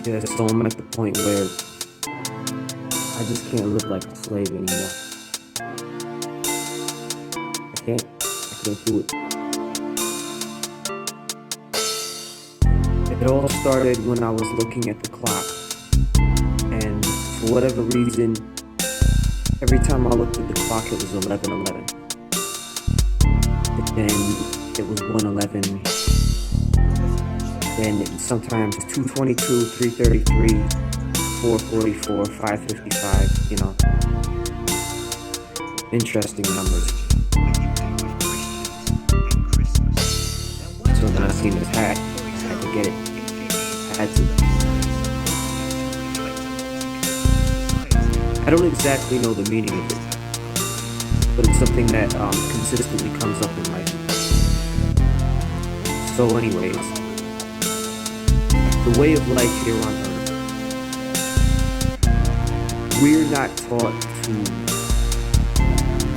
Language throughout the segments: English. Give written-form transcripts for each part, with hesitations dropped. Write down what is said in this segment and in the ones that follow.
Yeah, so I'm at the point where I just can't live like a slave anymore. I can't do it. It all started when I was looking at the clock, and for whatever reason, every time I looked at the clock, it was 11:11. But then it was 1:11. Then sometimes 2:22, 3:33, 4:44, 5:55. Interesting numbers. So then I seen this hat. I had to get it. I had to. I don't exactly know the meaning of it, but it's something that consistently comes up in life. So anyways, the way of life here on Earth, we're not taught to...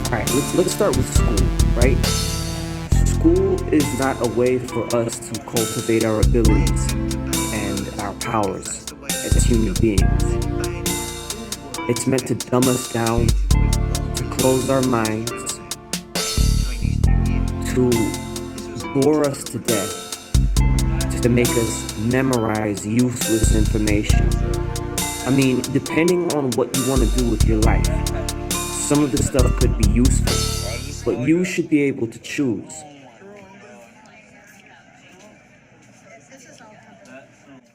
Alright, let's start with school, right? School is not a way for us to cultivate our abilities and our powers as human beings. It's meant to dumb us down, to close our minds, to bore us to death, to make us memorize useless information. I mean, depending on what you want to do with your life, some of this stuff could be useful, but you should be able to choose.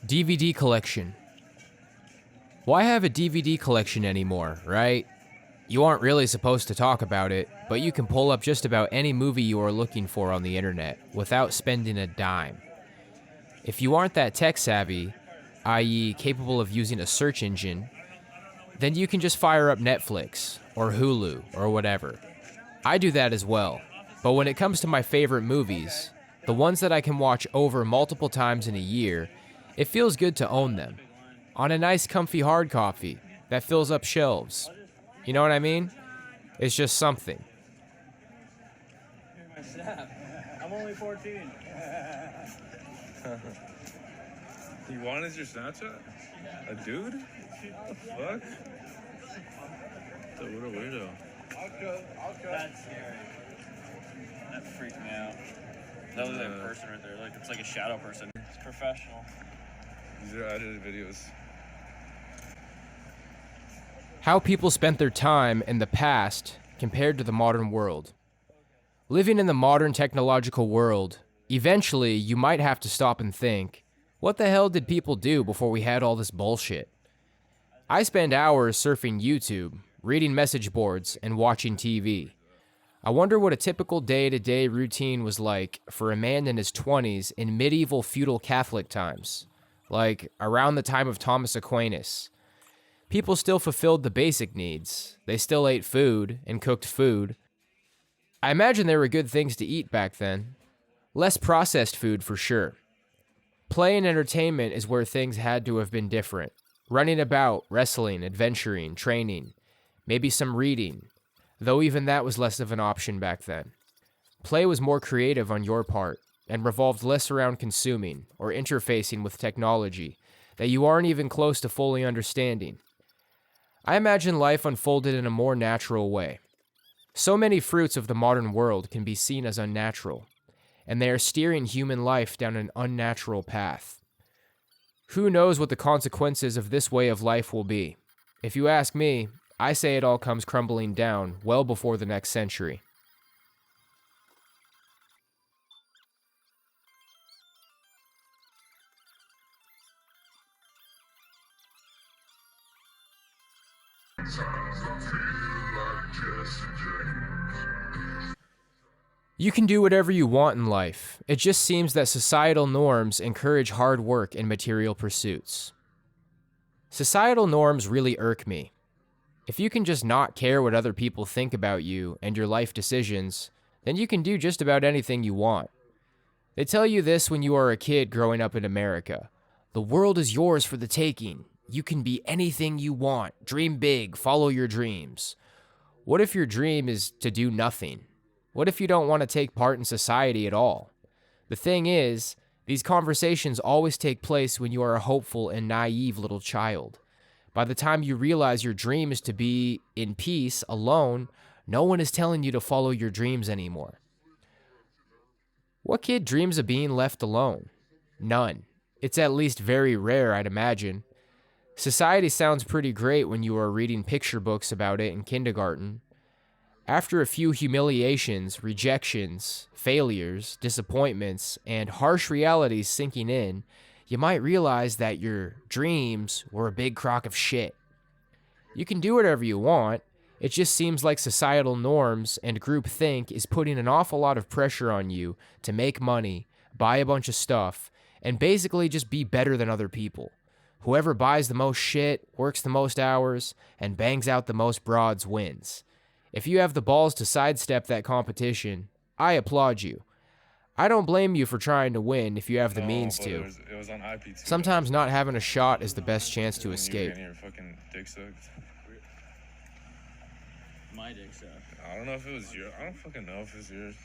DVD collection. Why have a DVD collection anymore, right? You aren't really supposed to talk about it, but you can pull up just about any movie you are looking for on the internet without spending a dime. If you aren't that tech savvy, i.e. capable of using a search engine, then you can just fire up Netflix or Hulu or whatever. I do that as well, but when it comes to my favorite movies, the ones that I can watch over multiple times in a year, it feels good to own them. On a nice comfy hard copy that fills up shelves. You know what I mean? It's just something. I'm only 14. You wanted your Snapchat? A dude? What the fuck? What a weirdo. That's scary. That freaked me out. That was like a person right there. Like it's like a shadow person. It's professional. These are edited videos. How people spent their time in the past compared to the modern world. Living in the modern technological world, eventually you might have to stop and think, what the hell did people do before we had all this bullshit? I spend hours surfing YouTube, reading message boards, and watching TV. I wonder what a typical day-to-day routine was like for a man in his 20s in medieval feudal Catholic times, like around the time of Thomas Aquinas. People still fulfilled the basic needs. They still ate food and cooked food. I imagine there were good things to eat back then. Less processed food for sure. Play and entertainment is where things had to have been different. Running about, wrestling, adventuring, training, maybe some reading, though even that was less of an option back then. Play was more creative on your part and revolved less around consuming or interfacing with technology that you aren't even close to fully understanding. I imagine life unfolded in a more natural way. So many fruits of the modern world can be seen as unnatural, and they are steering human life down an unnatural path. Who knows what the consequences of this way of life will be? If you ask me, I say it all comes crumbling down well before the next century. You can do whatever you want in life. It just seems that societal norms encourage hard work and material pursuits. Societal norms really irk me. If you can just not care what other people think about you and your life decisions, then you can do just about anything you want. They tell you this when you are a kid growing up in America. The world is yours for the taking. You can be anything you want. Dream big. Follow your dreams. What if your dream is to do nothing? What if you don't want to take part in society at all? The thing is, These conversations always take place when you are a hopeful and naive little child. By the time you realize your dream is to be in peace, alone, no one is telling you to follow your dreams anymore. What kid dreams of being left alone? None. It's at least very rare, I'd imagine. Society sounds pretty great when you are reading picture books about it in kindergarten. After a few humiliations, rejections, failures, disappointments, and harsh realities sinking in, you might realize that your dreams were a big crock of shit. You can do whatever you want. It just seems like societal norms and groupthink is putting an awful lot of pressure on you to make money, buy a bunch of stuff, and basically just be better than other people. Whoever buys the most shit, works the most hours, and bangs out the most broads wins. If you have the balls to sidestep that competition, I applaud you. I don't blame you for trying to win if you have the means to. It was on IP2. Sometimes not having a shot is the best chance to When you were escape. getting your fucking dick sucked. My dick sucked. I don't know if it was yours. I don't fucking know if it was yours.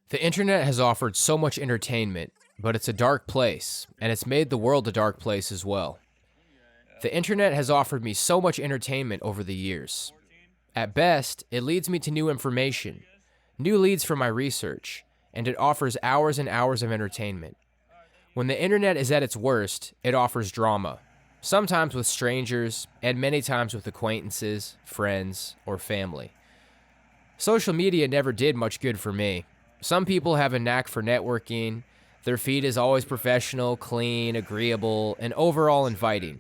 The internet has offered so much entertainment, but it's a dark place, and it's made the world a dark place as well. The internet has offered me so much entertainment over the years. At best, it leads me to new information, new leads for my research, and it offers hours and hours of entertainment. When the internet is at its worst, it offers drama, sometimes with strangers, and many times with acquaintances, friends, or family. Social media never did much good for me. Some people have a knack for networking. Their feed is always professional, clean, agreeable, and overall inviting.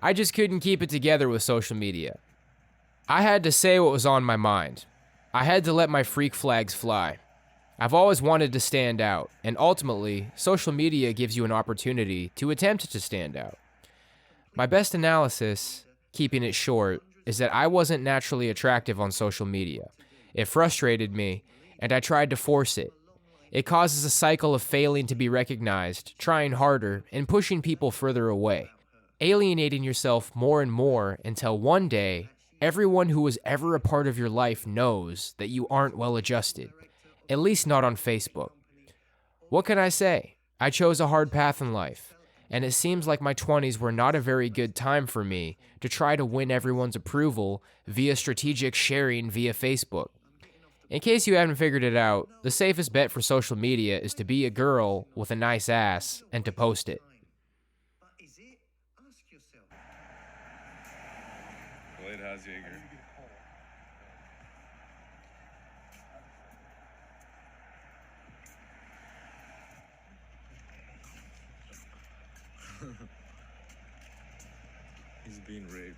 I just couldn't keep it together with social media. I had to say what was on my mind. I had to let my freak flags fly. I've always wanted to stand out, and ultimately, social media gives you an opportunity to attempt to stand out. My best analysis, keeping it short, is that I wasn't naturally attractive on social media. It frustrated me, and I tried to force it. It causes a cycle of failing to be recognized, trying harder, and pushing people further away, alienating yourself more and more until one day, everyone who was ever a part of your life knows that you aren't well adjusted, at least not on Facebook. What can I say? I chose a hard path in life, and it seems like my 20s were not a very good time for me to try to win everyone's approval via strategic sharing via Facebook. In case you haven't figured it out, the safest bet for social media is to be a girl with a nice ass and to post it. Blade has Jaeger. He's being raped.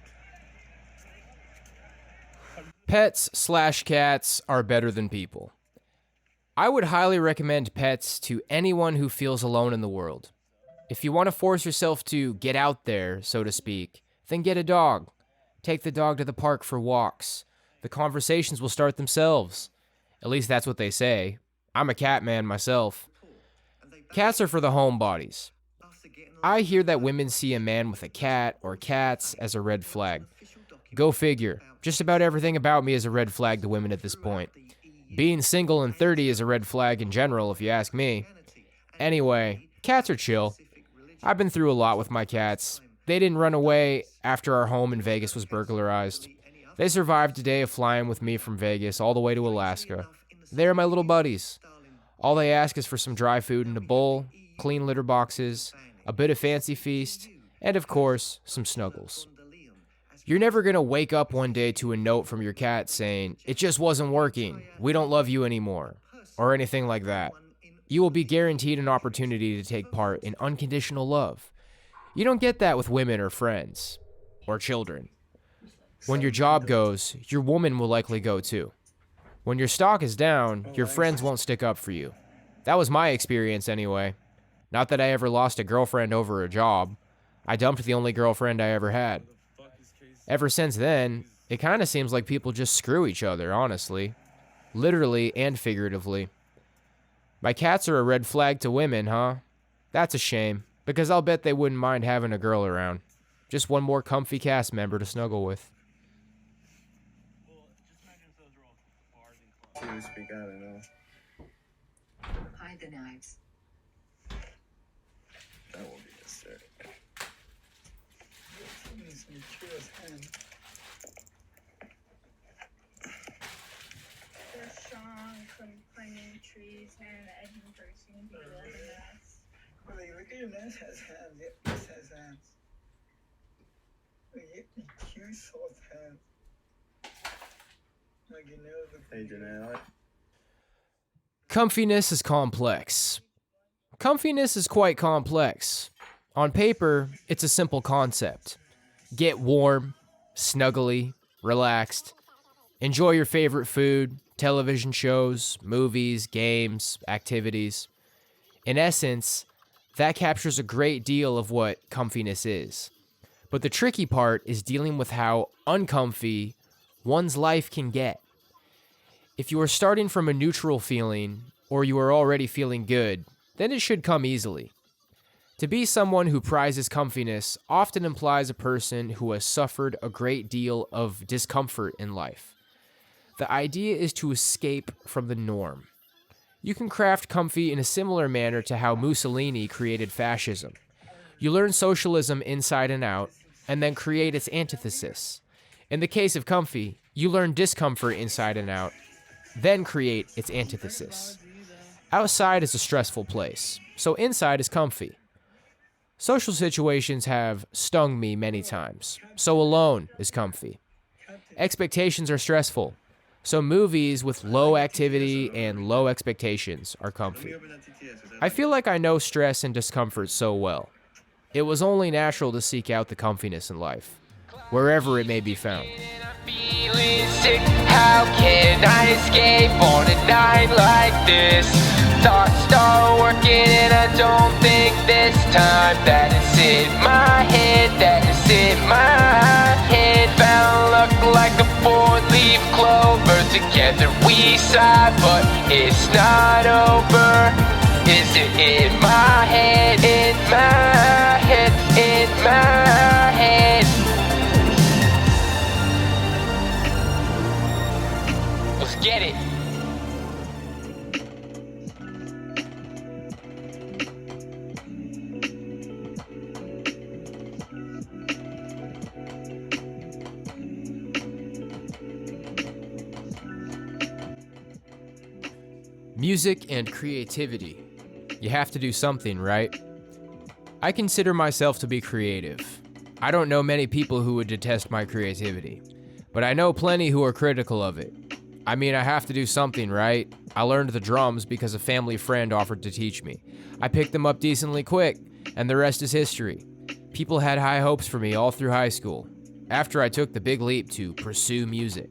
Pets/cats are better than people. I would highly recommend pets to anyone who feels alone in the world. If you want to force yourself to get out there, so to speak, then get a dog. Take the dog to the park for walks. The conversations will start themselves. At least that's what they say. I'm a cat man myself. Cats are for the homebodies. I hear that women see a man with a cat or cats as a red flag. Go figure. Just about everything about me is a red flag to women at this point. Being single and 30 is a red flag in general, if you ask me. Anyway, cats are chill. I've been through a lot with my cats. They didn't run away after our home in Vegas was burglarized. They survived a day of flying with me from Vegas all the way to Alaska. They're my little buddies. All they ask is for some dry food in a bowl, clean litter boxes, a bit of fancy feast, and of course, some snuggles. You're never going to wake up one day to a note from your cat saying, "It just wasn't working, we don't love you anymore," or anything like that. You will be guaranteed an opportunity to take part in unconditional love. You don't get that with women or friends, or children. When your job goes, your woman will likely go too. When your stock is down, your friends won't stick up for you. That was my experience anyway. Not that I ever lost a girlfriend over a job. I dumped the only girlfriend I ever had. Ever since then, it kind of seems like people just screw each other, honestly. Literally and figuratively. My cats are a red flag to women, huh? That's a shame, because I'll bet they wouldn't mind having a girl around. Just one more comfy cast member to snuggle with. to speak out, I know. Hide the knives. That won't be necessary. The song complaining trees and edging person be a mess. Well, look at your nest has hands. Yep, this has hands. Cute soft hands. Like you know the. Hey, Janelle. Comfiness is complex. Comfiness is quite complex. On paper, it's a simple concept. Get warm, snuggly, relaxed. Enjoy your favorite food, television shows, movies, games, activities. In essence, that captures a great deal of what comfiness is. But the tricky part is dealing with how uncomfy one's life can get. If you are starting from a neutral feeling, or you are already feeling good, then it should come easily. To be someone who prizes comfiness often implies a person who has suffered a great deal of discomfort in life. The idea is to escape from the norm. You can craft comfy in a similar manner to how Mussolini created fascism. You learn socialism inside and out, and then create its antithesis. In the case of comfy, you learn discomfort inside and out, then create its antithesis. Outside is a stressful place, so inside is comfy. Social situations have stung me many times, so alone is comfy. Expectations are stressful, so movies with low activity and low expectations are comfy. I feel like I know stress and discomfort so well. It was only natural to seek out the comfiness in life, wherever it may be found. Feeling sick, how can I escape on a night like this? Thoughts start working and I don't think this time that it's in my head, that it's in my head. Found luck like a four-leaf clover, together we sigh, but it's not over. Is it in my head, in my head, in my head? Let's get it. Music and creativity. You have to do something, right? I consider myself to be creative. I don't know many people who would detest my creativity, but I know plenty who are critical of it. I mean, I have to do something, right? I learned the drums because a family friend offered to teach me. I picked them up decently quick, and the rest is history. People had high hopes for me all through high school, after I took the big leap to pursue music.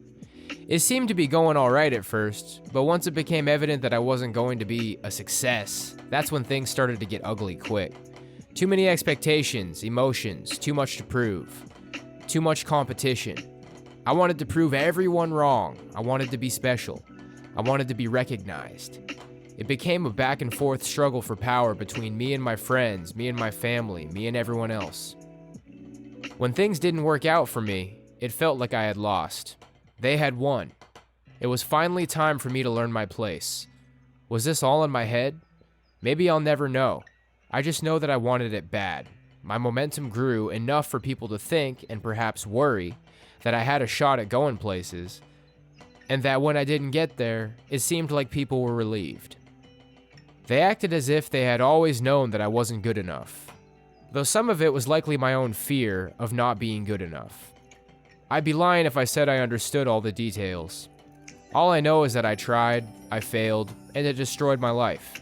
It seemed to be going all right at first, but once it became evident that I wasn't going to be a success, that's when things started to get ugly quick. Too many expectations, emotions, too much to prove, too much competition. I wanted to prove everyone wrong. I wanted to be special. I wanted to be recognized. It became a back and forth struggle for power between me and my friends, me and my family, me and everyone else. When things didn't work out for me, it felt like I had lost. They had won. It was finally time for me to learn my place. Was this all in my head? Maybe I'll never know. I just know that I wanted it bad. My momentum grew enough for people to think and perhaps worry that I had a shot at going places, and that when I didn't get there, it seemed like people were relieved. They acted as if they had always known that I wasn't good enough, though some of it was likely my own fear of not being good enough. I'd be lying if I said I understood all the details. All I know is that I tried, I failed, and it destroyed my life.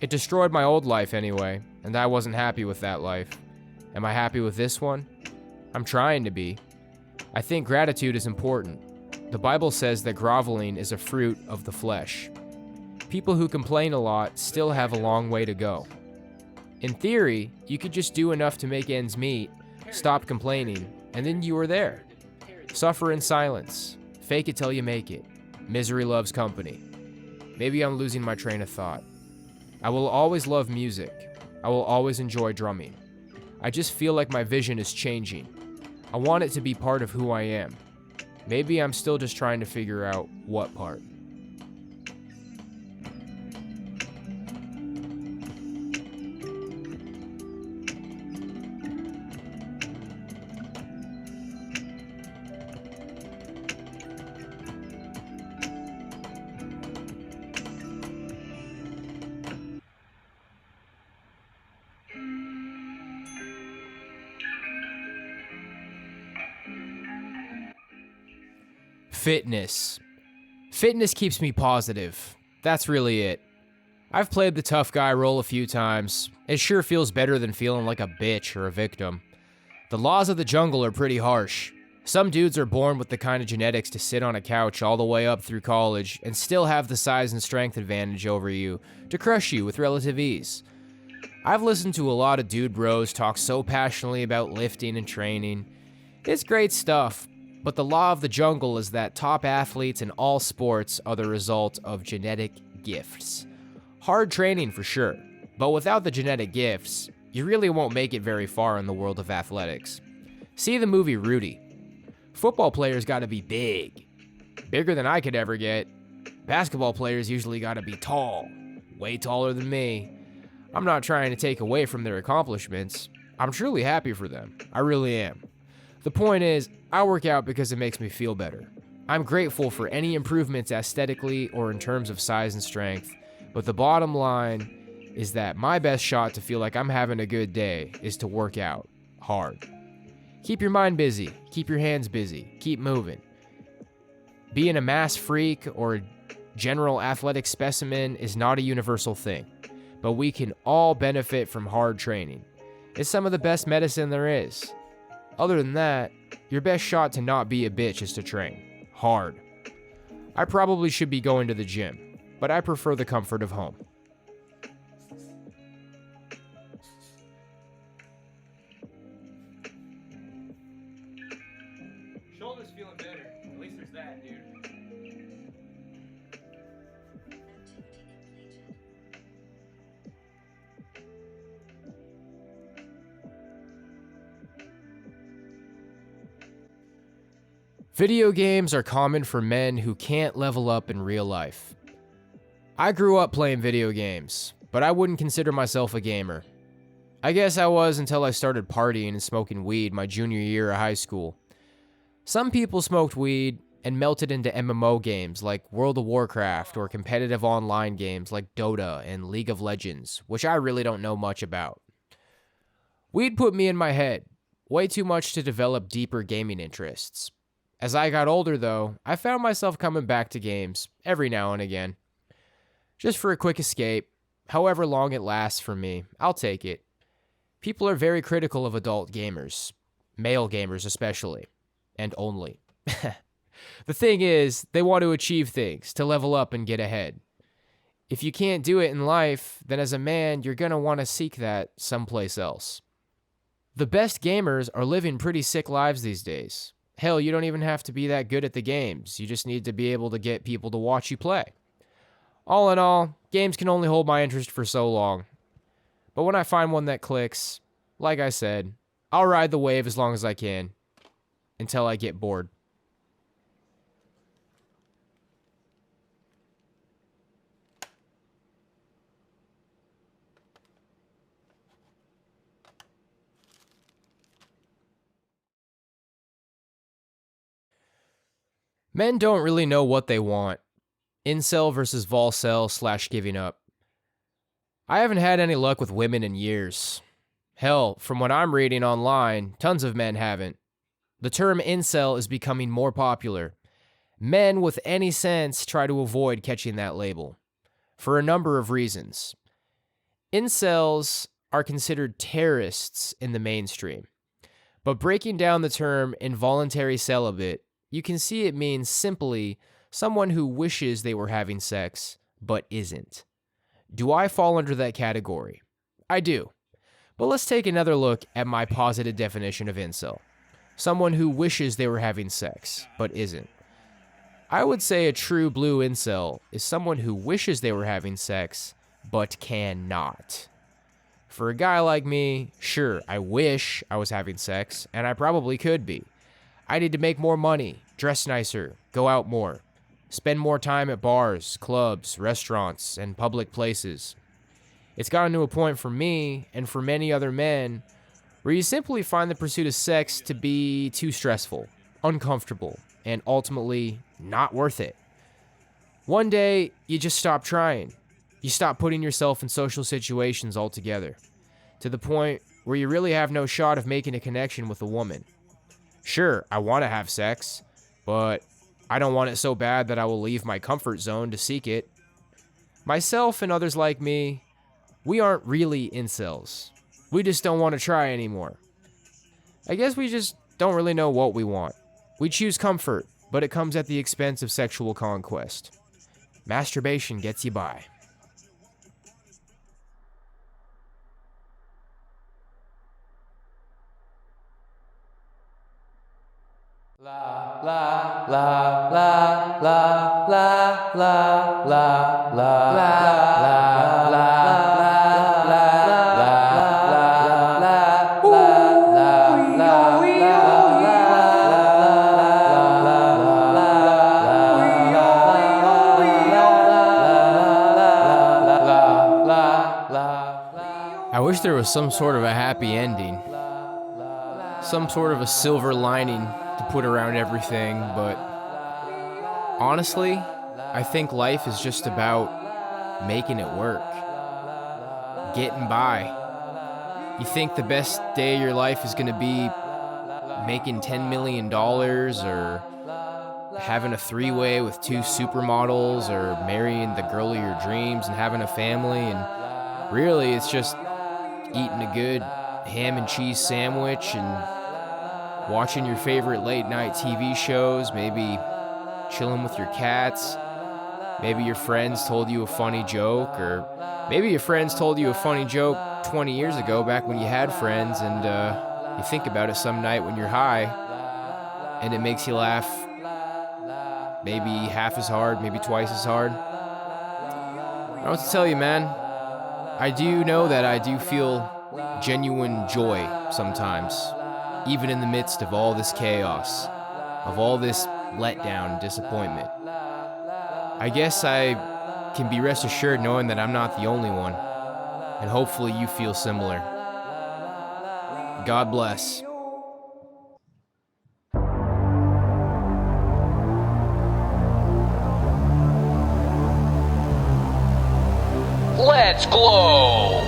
It destroyed my old life anyway, and I wasn't happy with that life. Am I happy with this one? I'm trying to be. I think gratitude is important. The Bible says that groveling is a fruit of the flesh. People who complain a lot still have a long way to go. In theory, you could just do enough to make ends meet, stop complaining, and then you are there. Suffer in silence. Fake it till you make it. Misery loves company. Maybe I'm losing my train of thought. I will always love music. I will always enjoy drumming. I just feel like my vision is changing. I want it to be part of who I am. Maybe I'm still just trying to figure out what part. Fitness. Fitness keeps me positive. That's really it. I've played the tough guy role a few times. It sure feels better than feeling like a bitch or a victim. The laws of the jungle are pretty harsh. Some dudes are born with the kind of genetics to sit on a couch all the way up through college and still have the size and strength advantage over you to crush you with relative ease. I've listened to a lot of dude bros talk so passionately about lifting and training. It's great stuff, but the law of the jungle is that top athletes in all sports are the result of genetic gifts. Hard training for sure, but without the genetic gifts, you really won't make it very far in the world of athletics. See the movie Rudy. Football players gotta be big. Bigger than I could ever get. Basketball players usually gotta be tall. Way taller than me. I'm not trying to take away from their accomplishments. I'm truly happy for them. I really am. The point is, I work out because it makes me feel better. I'm grateful for any improvements aesthetically or in terms of size and strength, but the bottom line is that my best shot to feel like I'm having a good day is to work out hard. Keep your mind busy, keep your hands busy, keep moving. Being a mass freak or a general athletic specimen is not a universal thing, but we can all benefit from hard training. It's some of the best medicine there is. Other than that, your best shot to not be a bitch is to train hard. I probably should be going to the gym, but I prefer the comfort of home. Shoulder's feeling better. At least there's that, dude. Video games are common for men who can't level up in real life. I grew up playing video games, but I wouldn't consider myself a gamer. I guess I was until I started partying and smoking weed my junior year of high school. Some people smoked weed and melted into MMO games like World of Warcraft or competitive online games like Dota and League of Legends, which I really don't know much about. Weed put me in my head, way too much to develop deeper gaming interests. As I got older, though, I found myself coming back to games every now and again. Just for a quick escape, however long it lasts for me, I'll take it. People are very critical of adult gamers, male gamers especially, and only. The thing is, they want to achieve things, to level up and get ahead. If you can't do it in life, then as a man, you're gonna want to seek that someplace else. The best gamers are living pretty sick lives these days. Hell, you don't even have to be that good at the games. You just need to be able to get people to watch you play. All in all, games can only hold my interest for so long. But when I find one that clicks, like I said, I'll ride the wave as long as I can, until I get bored. Men don't really know what they want. Incel versus volcel / giving up. I haven't had any luck with women in years. Hell, from what I'm reading online, tons of men haven't. The term incel is becoming more popular. Men with any sense try to avoid catching that label, for a number of reasons. Incels are considered terrorists in the mainstream, but breaking down the term involuntary celibate, you can see it means simply someone who wishes they were having sex, but isn't. Do I fall under that category? I do. But let's take another look at my positive definition of incel. Someone who wishes they were having sex, but isn't. I would say a true blue incel is someone who wishes they were having sex, but cannot. For a guy like me, sure, I wish I was having sex, and I probably could be. I need to make more money, dress nicer, go out more, spend more time at bars, clubs, restaurants, and public places. It's gotten to a point for me, and for many other men, where you simply find the pursuit of sex to be too stressful, uncomfortable, and ultimately not worth it. One day, you just stop trying. You stop putting yourself in social situations altogether, to the point where you really have no shot of making a connection with a woman. Sure, I want to have sex, but I don't want it so bad that I will leave my comfort zone to seek it. Myself and others like me, we aren't really incels. We just don't want to try anymore. I guess we just don't really know what we want. We choose comfort, but it comes at the expense of sexual conquest. Masturbation gets you by. I wish there was some sort of a happy ending. Some sort of a silver lining to put around everything, but honestly, I think life is just about making it work. Getting by. You think the best day of your life is gonna be making $10 million or having a three-way with 2 supermodels or marrying the girl of your dreams and having a family, and really it's just eating a good ham and cheese sandwich and watching your favorite late night TV shows, maybe chilling with your cats. Maybe your friends told you a funny joke, or maybe your friends told you a funny joke 20 years ago back when you had friends, and you think about it some night when you're high and it makes you laugh maybe half as hard, maybe twice as hard. I don't know what to tell you, man. I do know that I do feel genuine joy sometimes, even in the midst of all this chaos, of all this letdown and disappointment. I guess I can be rest assured knowing that I'm not the only one, and hopefully you feel similar. God bless. Let's glow!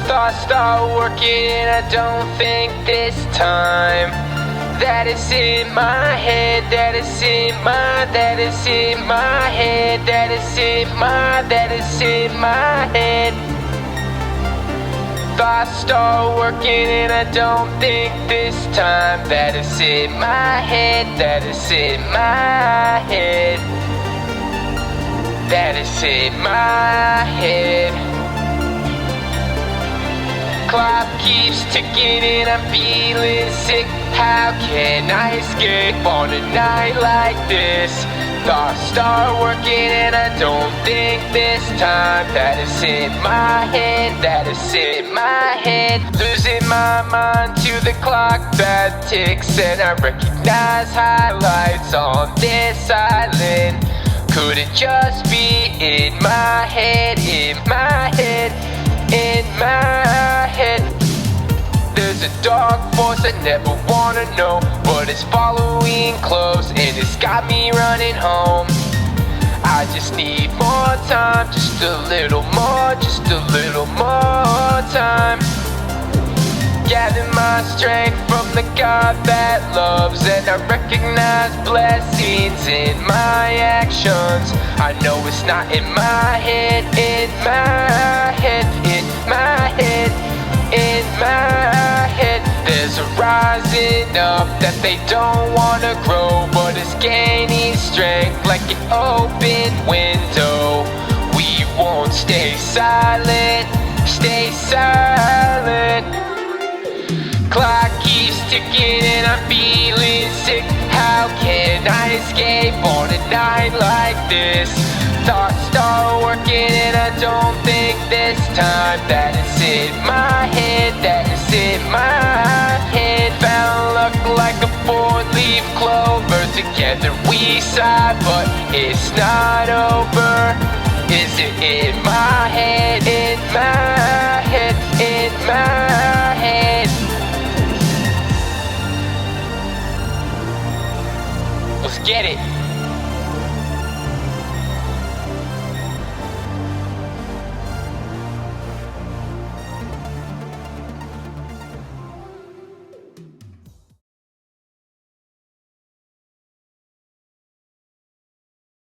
Thoughts start working and I don't think this time that it's in my head, that it's in my, that it's in my head, that it's in my, that it's in my head. Thoughts start working and I don't think this time that it's in my head, that it's in my head, that it's in my head. Clock keeps ticking and I'm feeling sick. How can I escape on a night like this? Thoughts start working and I don't think this time that it's in my head, that it's in my head. Losing my mind to the clock that ticks, and I recognize highlights on this island. Could it just be in my head, in my head, in my head? There's a dark force I never wanna know, but it's following close and it's got me running home. I just need more time, just a little more, just a little more time. Gather my strength from the God that loves, and I recognize blessings in my actions. I know it's not in my head, in my head, in my head, in my head. There's a rising up that they don't wanna grow, but it's gaining strength like an open window. We won't stay silent, stay silent. Clock keeps ticking and I'm feeling sick. How can I escape on a night like this? Thoughts start working and I don't think this time that it's in my head, that it's in my head. Found luck like a 4-leaf clover. Together we sigh, but it's not over. Is it in my head, in my head, in my head? Let's get it.